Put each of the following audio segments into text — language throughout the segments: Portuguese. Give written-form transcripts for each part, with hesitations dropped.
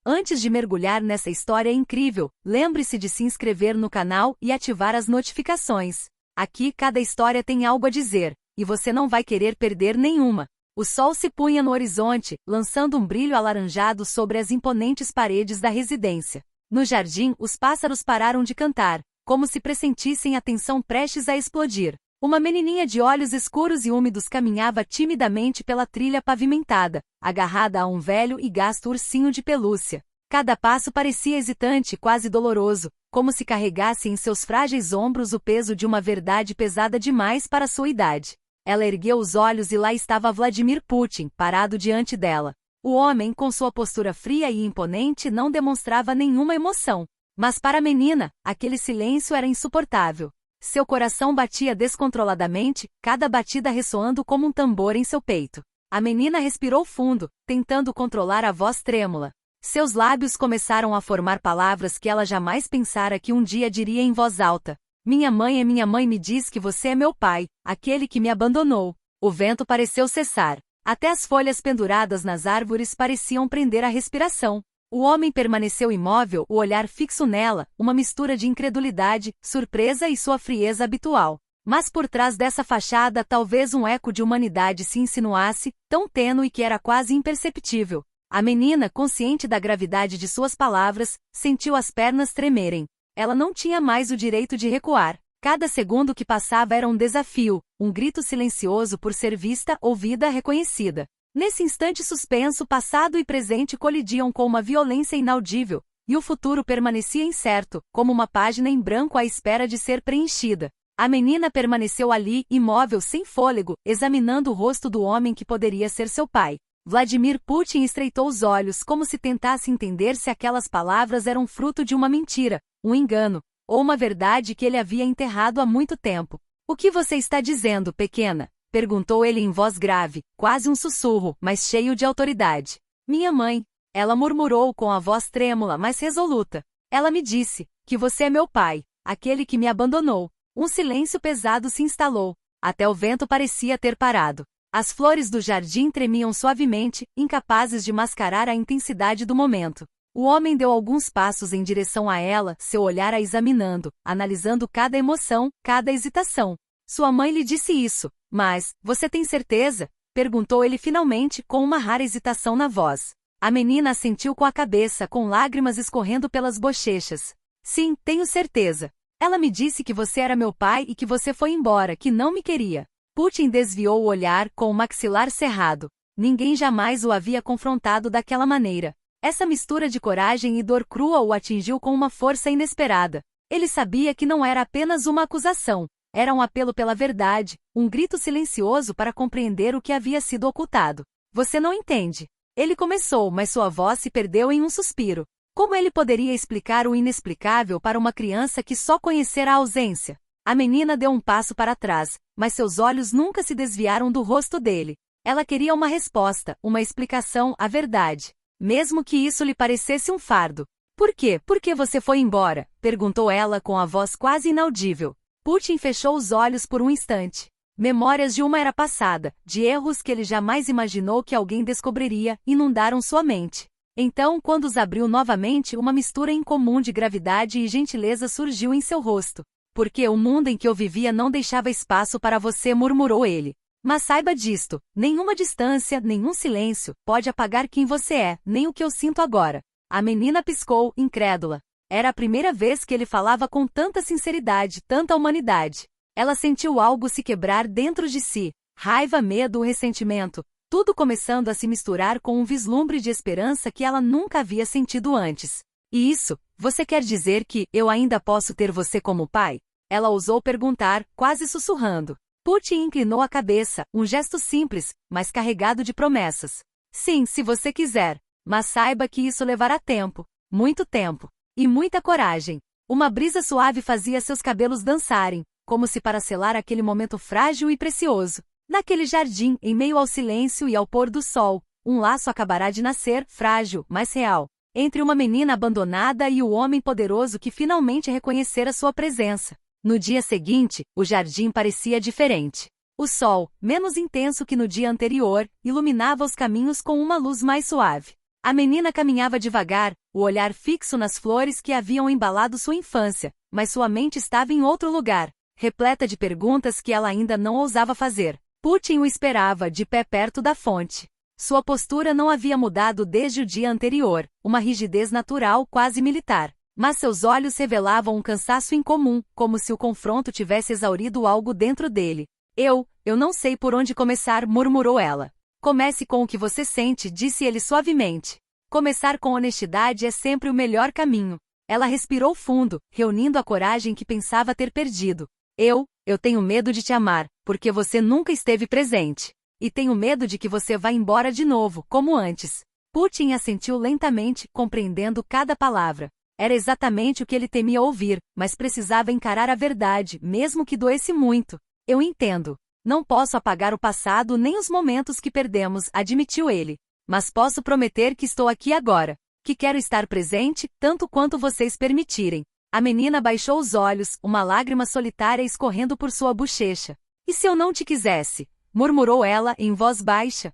Antes de mergulhar nessa história incrível, lembre-se de se inscrever no canal e ativar as notificações. Aqui cada história tem algo a dizer, e você não vai querer perder nenhuma. O sol se punha no horizonte, lançando um brilho alaranjado sobre as imponentes paredes da residência. No jardim, os pássaros pararam de cantar, como se pressentissem a tensão prestes a explodir. Uma menininha de olhos escuros e úmidos caminhava timidamente pela trilha pavimentada, agarrada a um velho e gasto ursinho de pelúcia. Cada passo parecia hesitante e quase doloroso, como se carregasse em seus frágeis ombros o peso de uma verdade pesada demais para sua idade. Ela ergueu os olhos e lá estava Vladimir Putin, parado diante dela. O homem, com sua postura fria e imponente, não demonstrava nenhuma emoção. Mas para a menina, aquele silêncio era insuportável. Seu coração batia descontroladamente, cada batida ressoando como um tambor em seu peito. A menina respirou fundo, tentando controlar a voz trêmula. Seus lábios começaram a formar palavras que ela jamais pensara que um dia diria em voz alta. Minha mãe me diz que você é meu pai, aquele que me abandonou. O vento pareceu cessar. Até as folhas penduradas nas árvores pareciam prender a respiração. O homem permaneceu imóvel, o olhar fixo nela, uma mistura de incredulidade, surpresa e sua frieza habitual. Mas por trás dessa fachada talvez um eco de humanidade se insinuasse, tão tênue que era quase imperceptível. A menina, consciente da gravidade de suas palavras, sentiu as pernas tremerem. Ela não tinha mais o direito de recuar. Cada segundo que passava era um desafio, um grito silencioso por ser vista, ouvida, reconhecida. Nesse instante suspenso, passado e presente colidiam com uma violência inaudível, e o futuro permanecia incerto, como uma página em branco à espera de ser preenchida. A menina permaneceu ali, imóvel, sem fôlego, examinando o rosto do homem que poderia ser seu pai. Vladimir Putin estreitou os olhos como se tentasse entender se aquelas palavras eram fruto de uma mentira, um engano, ou uma verdade que ele havia enterrado há muito tempo. O que você está dizendo, pequena? Perguntou ele em voz grave, quase um sussurro, mas cheio de autoridade. Minha mãe, ela murmurou com a voz trêmula, mas resoluta. Ela me disse que você é meu pai, aquele que me abandonou. Um silêncio pesado se instalou. Até o vento parecia ter parado. As flores do jardim tremiam suavemente, incapazes de mascarar a intensidade do momento. O homem deu alguns passos em direção a ela, seu olhar a examinando, analisando cada emoção, cada hesitação. Sua mãe lhe disse isso, mas, você tem certeza? Perguntou ele finalmente, com uma rara hesitação na voz. A menina assentiu com a cabeça, com lágrimas escorrendo pelas bochechas. Sim, tenho certeza. Ela me disse que você era meu pai e que você foi embora, que não me queria. Putin desviou o olhar, com o maxilar cerrado. Ninguém jamais o havia confrontado daquela maneira. Essa mistura de coragem e dor crua o atingiu com uma força inesperada. Ele sabia que não era apenas uma acusação. Era um apelo pela verdade, um grito silencioso para compreender o que havia sido ocultado. Você não entende. Ele começou, mas sua voz se perdeu em um suspiro. Como ele poderia explicar o inexplicável para uma criança que só conhecera a ausência? A menina deu um passo para trás, mas seus olhos nunca se desviaram do rosto dele. Ela queria uma resposta, uma explicação, a verdade. Mesmo que isso lhe parecesse um fardo. Por quê? Por que você foi embora? Perguntou ela com a voz quase inaudível. Putin fechou os olhos por um instante. Memórias de uma era passada, de erros que ele jamais imaginou que alguém descobriria, inundaram sua mente. Então, quando os abriu novamente, uma mistura incomum de gravidade e gentileza surgiu em seu rosto. Porque o mundo em que eu vivia não deixava espaço para você, murmurou ele. Mas saiba disto, nenhuma distância, nenhum silêncio, pode apagar quem você é, nem o que eu sinto agora. A menina piscou, incrédula. Era a primeira vez que ele falava com tanta sinceridade, tanta humanidade. Ela sentiu algo se quebrar dentro de si. Raiva, medo, ressentimento. Tudo começando a se misturar com um vislumbre de esperança que ela nunca havia sentido antes. E isso, você quer dizer que eu ainda posso ter você como pai? Ela ousou perguntar, quase sussurrando. Putin inclinou a cabeça, um gesto simples, mas carregado de promessas. Sim, se você quiser. Mas saiba que isso levará tempo. Muito tempo. E muita coragem. Uma brisa suave fazia seus cabelos dançarem, como se para selar aquele momento frágil e precioso. Naquele jardim, em meio ao silêncio e ao pôr do sol, um laço acabará de nascer, frágil, mas real, entre uma menina abandonada e o homem poderoso que finalmente reconhecera sua presença. No dia seguinte, o jardim parecia diferente. O sol, menos intenso que no dia anterior, iluminava os caminhos com uma luz mais suave. A menina caminhava devagar, o olhar fixo nas flores que haviam embalado sua infância, mas sua mente estava em outro lugar, repleta de perguntas que ela ainda não ousava fazer. Putin o esperava, de pé perto da fonte. Sua postura não havia mudado desde o dia anterior, uma rigidez natural quase militar. Mas seus olhos revelavam um cansaço incomum, como se o confronto tivesse exaurido algo dentro dele. Eu não sei por onde começar, murmurou ela. Comece com o que você sente, disse ele suavemente. Começar com honestidade é sempre o melhor caminho. Ela respirou fundo, reunindo a coragem que pensava ter perdido. Eu tenho medo de te amar, porque você nunca esteve presente. E tenho medo de que você vá embora de novo, como antes. Putin assentiu lentamente, compreendendo cada palavra. Era exatamente o que ele temia ouvir, mas precisava encarar a verdade, mesmo que doesse muito. Eu entendo. Não posso apagar o passado nem os momentos que perdemos, admitiu ele. Mas posso prometer que estou aqui agora. Que quero estar presente, tanto quanto vocês permitirem. A menina baixou os olhos, uma lágrima solitária escorrendo por sua bochecha. E se eu não te quisesse? Murmurou ela, em voz baixa.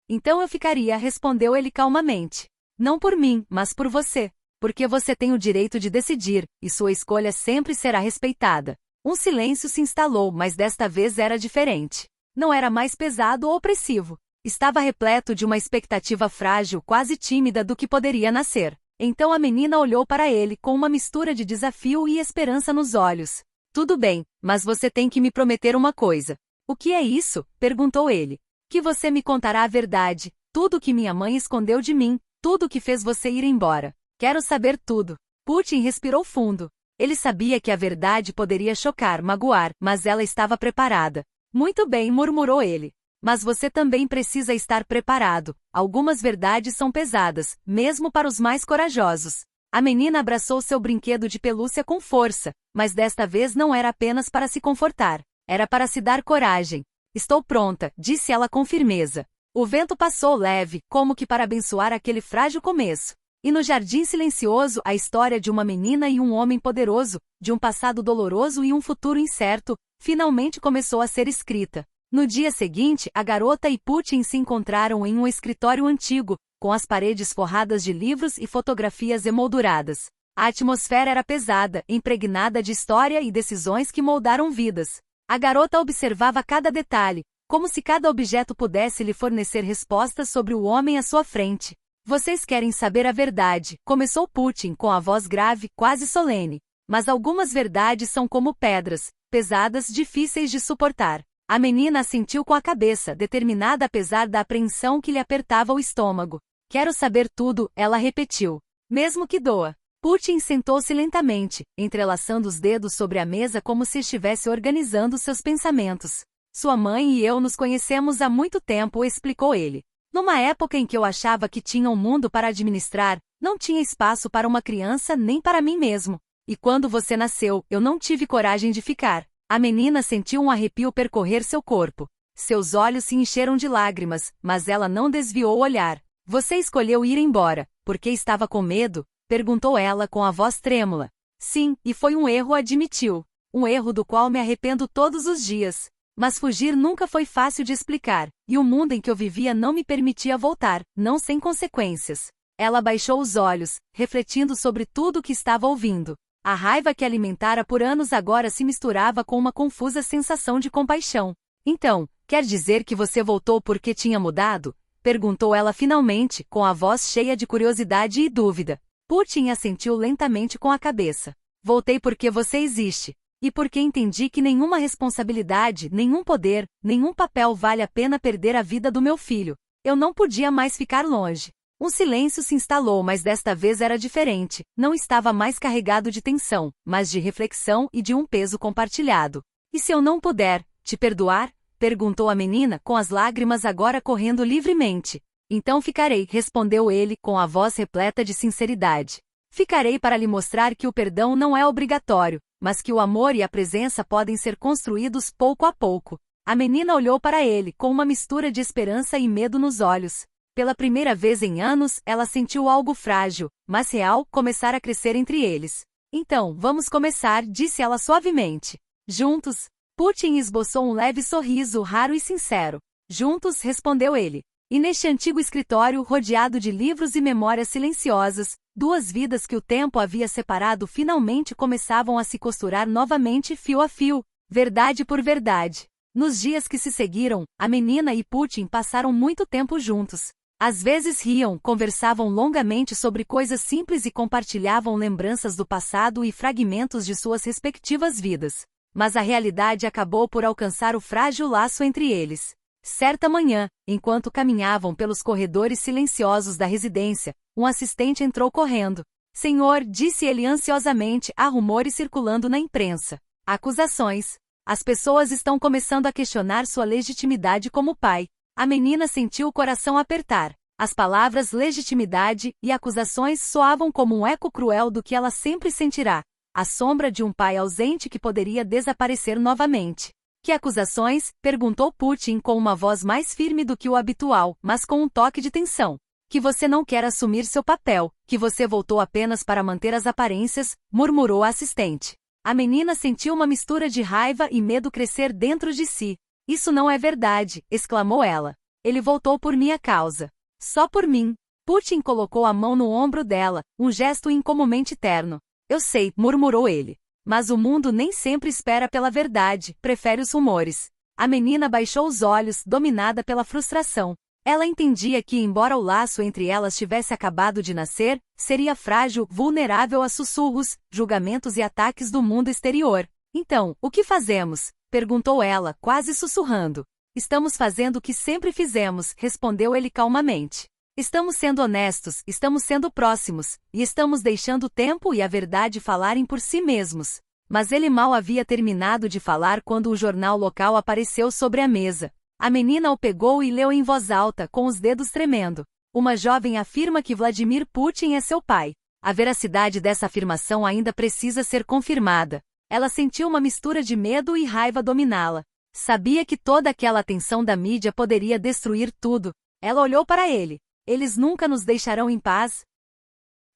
Então eu ficaria, respondeu ele calmamente. Não por mim, mas por você. Porque você tem o direito de decidir, e sua escolha sempre será respeitada. Um silêncio se instalou, mas desta vez era diferente. Não era mais pesado ou opressivo. Estava repleto de uma expectativa frágil, quase tímida do que poderia nascer. Então a menina olhou para ele com uma mistura de desafio e esperança nos olhos. Tudo bem, mas você tem que me prometer uma coisa. O que é isso? Perguntou ele. Que você me contará a verdade, tudo o que minha mãe escondeu de mim, tudo o que fez você ir embora. Quero saber tudo. Putin respirou fundo. Ele sabia que a verdade poderia chocar, magoar, mas ela estava preparada. Muito bem, murmurou ele. Mas você também precisa estar preparado. Algumas verdades são pesadas, mesmo para os mais corajosos. A menina abraçou seu brinquedo de pelúcia com força, mas desta vez não era apenas para se confortar. Era para se dar coragem. Estou pronta, disse ela com firmeza. O vento passou leve, como que para abençoar aquele frágil começo. E no jardim silencioso, a história de uma menina e um homem poderoso, de um passado doloroso e um futuro incerto, finalmente começou a ser escrita. No dia seguinte, a garota e Putin se encontraram em um escritório antigo, com as paredes forradas de livros e fotografias emolduradas. A atmosfera era pesada, impregnada de história e decisões que moldaram vidas. A garota observava cada detalhe, como se cada objeto pudesse lhe fornecer respostas sobre o homem à sua frente. Vocês querem saber a verdade, começou Putin com a voz grave, quase solene. Mas algumas verdades são como pedras, pesadas, difíceis de suportar. A menina assentiu com a cabeça, determinada apesar da apreensão que lhe apertava o estômago. Quero saber tudo, ela repetiu. Mesmo que doa. Putin sentou-se lentamente, entrelaçando os dedos sobre a mesa como se estivesse organizando seus pensamentos. Sua mãe e eu nos conhecemos há muito tempo, explicou ele. Numa época em que eu achava que tinha um mundo para administrar, não tinha espaço para uma criança nem para mim mesmo. E quando você nasceu, eu não tive coragem de ficar. A menina sentiu um arrepio percorrer seu corpo. Seus olhos se encheram de lágrimas, mas ela não desviou o olhar. Você escolheu ir embora, porque estava com medo? Perguntou ela com a voz trêmula. Sim, e foi um erro, admitiu. Um erro do qual me arrependo todos os dias. Mas fugir nunca foi fácil de explicar, e o mundo em que eu vivia não me permitia voltar, não sem consequências. Ela baixou os olhos, refletindo sobre tudo o que estava ouvindo. A raiva que alimentara por anos agora se misturava com uma confusa sensação de compaixão. Então, quer dizer que você voltou porque tinha mudado? Perguntou ela finalmente, com a voz cheia de curiosidade e dúvida. Putin assentiu lentamente com a cabeça. Voltei porque você existe. E porque entendi que nenhuma responsabilidade, nenhum poder, nenhum papel vale a pena perder a vida do meu filho. Eu não podia mais ficar longe. Um silêncio se instalou, mas desta vez era diferente. Não estava mais carregado de tensão, mas de reflexão e de um peso compartilhado. E se eu não puder te perdoar? Perguntou a menina, com as lágrimas agora correndo livremente. Então ficarei, respondeu ele, com a voz repleta de sinceridade. Ficarei para lhe mostrar que o perdão não é obrigatório, mas que o amor e a presença podem ser construídos pouco a pouco. A menina olhou para ele, com uma mistura de esperança e medo nos olhos. Pela primeira vez em anos, ela sentiu algo frágil, mas real, começar a crescer entre eles. Então, vamos começar, disse ela suavemente. Juntos? Putin esboçou um leve sorriso raro e sincero. Juntos, respondeu ele. E neste antigo escritório, rodeado de livros e memórias silenciosas, duas vidas que o tempo havia separado finalmente começavam a se costurar novamente fio a fio, verdade por verdade. Nos dias que se seguiram, a menina e Putin passaram muito tempo juntos. Às vezes riam, conversavam longamente sobre coisas simples e compartilhavam lembranças do passado e fragmentos de suas respectivas vidas. Mas a realidade acabou por alcançar o frágil laço entre eles. Certa manhã, enquanto caminhavam pelos corredores silenciosos da residência, um assistente entrou correndo. Senhor, disse ele ansiosamente, há rumores circulando na imprensa. Acusações. As pessoas estão começando a questionar sua legitimidade como pai. A menina sentiu o coração apertar. As palavras legitimidade e acusações soavam como um eco cruel do que ela sempre sentirá. A sombra de um pai ausente que poderia desaparecer novamente. Que acusações? Perguntou Putin com uma voz mais firme do que o habitual, mas com um toque de tensão. Que você não quer assumir seu papel, que você voltou apenas para manter as aparências, murmurou a assistente. A menina sentiu uma mistura de raiva e medo crescer dentro de si. Isso não é verdade, exclamou ela. Ele voltou por minha causa. Só por mim. Putin colocou a mão no ombro dela, um gesto incomumente terno. Eu sei, murmurou ele. Mas o mundo nem sempre espera pela verdade, prefere os rumores. A menina baixou os olhos, dominada pela frustração. Ela entendia que, embora o laço entre elas tivesse acabado de nascer, seria frágil, vulnerável a sussurros, julgamentos e ataques do mundo exterior. Então, o que fazemos? Perguntou ela, quase sussurrando. Estamos fazendo o que sempre fizemos, respondeu ele calmamente. Estamos sendo honestos, estamos sendo próximos, e estamos deixando o tempo e a verdade falarem por si mesmos. Mas ele mal havia terminado de falar quando o jornal local apareceu sobre a mesa. A menina o pegou e leu em voz alta, com os dedos tremendo. Uma jovem afirma que Vladimir Putin é seu pai. A veracidade dessa afirmação ainda precisa ser confirmada. Ela sentiu uma mistura de medo e raiva dominá-la. Sabia que toda aquela atenção da mídia poderia destruir tudo. Ela olhou para ele. Eles nunca nos deixarão em paz?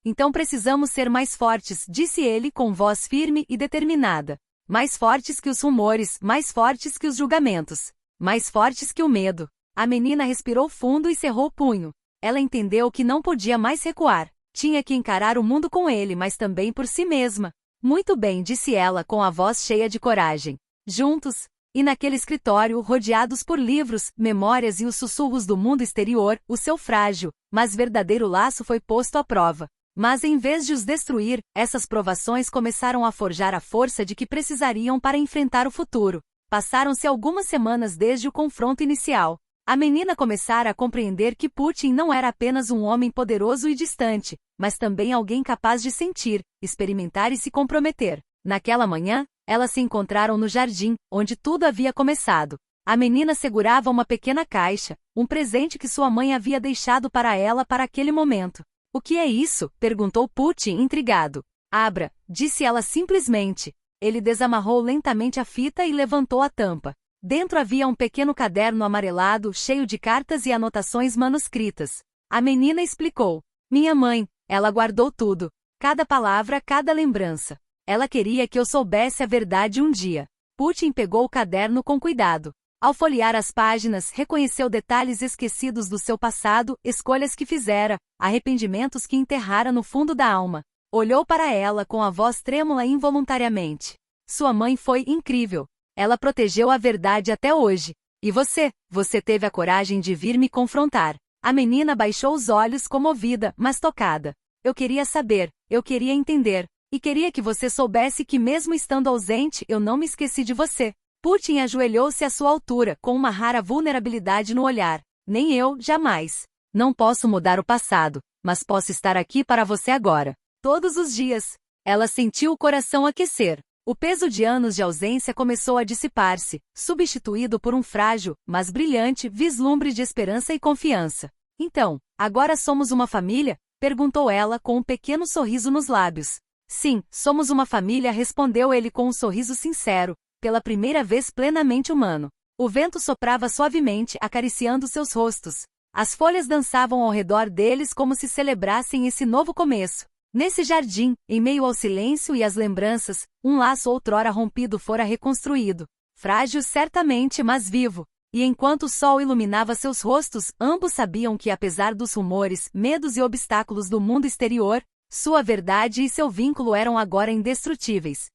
Então precisamos ser mais fortes, disse ele com voz firme e determinada. Mais fortes que os rumores, mais fortes que os julgamentos. Mais fortes que o medo. A menina respirou fundo e cerrou o punho. Ela entendeu que não podia mais recuar. Tinha que encarar o mundo com ele, mas também por si mesma. Muito bem, disse ela com a voz cheia de coragem. Juntos. E naquele escritório, rodeados por livros, memórias e os sussurros do mundo exterior, o seu frágil, mas verdadeiro laço foi posto à prova. Mas em vez de os destruir, essas provações começaram a forjar a força de que precisariam para enfrentar o futuro. Passaram-se algumas semanas desde o confronto inicial. A menina começara a compreender que Putin não era apenas um homem poderoso e distante, mas também alguém capaz de sentir, experimentar e se comprometer. Naquela manhã, elas se encontraram no jardim, onde tudo havia começado. A menina segurava uma pequena caixa, um presente que sua mãe havia deixado para ela para aquele momento. O que é isso? Perguntou Putin, intrigado. Abra, disse ela simplesmente. Ele desamarrou lentamente a fita e levantou a tampa. Dentro havia um pequeno caderno amarelado, cheio de cartas e anotações manuscritas. A menina explicou. Minha mãe, ela guardou tudo. Cada palavra, cada lembrança. Ela queria que eu soubesse a verdade um dia. Putin pegou o caderno com cuidado. Ao folhear as páginas, reconheceu detalhes esquecidos do seu passado, escolhas que fizera, arrependimentos que enterrara no fundo da alma. Olhou para ela com a voz trêmula involuntariamente. Sua mãe foi incrível. Ela protegeu a verdade até hoje. E você? Você teve a coragem de vir me confrontar. A menina baixou os olhos comovida, mas tocada. Eu queria saber, eu queria entender. E queria que você soubesse que mesmo estando ausente, eu não me esqueci de você. Putin ajoelhou-se à sua altura, com uma rara vulnerabilidade no olhar. Nem eu, jamais. Não posso mudar o passado, mas posso estar aqui para você agora. Todos os dias. Ela sentiu o coração aquecer. O peso de anos de ausência começou a dissipar-se, substituído por um frágil, mas brilhante, vislumbre de esperança e confiança. Então, agora somos uma família? Perguntou ela com um pequeno sorriso nos lábios. Sim, somos uma família, respondeu ele com um sorriso sincero, pela primeira vez plenamente humano. O vento soprava suavemente, acariciando seus rostos. As folhas dançavam ao redor deles como se celebrassem esse novo começo. Nesse jardim, em meio ao silêncio e às lembranças, um laço outrora rompido fora reconstruído. Frágil certamente, mas vivo. E enquanto o sol iluminava seus rostos, ambos sabiam que, apesar dos rumores, medos e obstáculos do mundo exterior, sua verdade e seu vínculo eram agora indestrutíveis.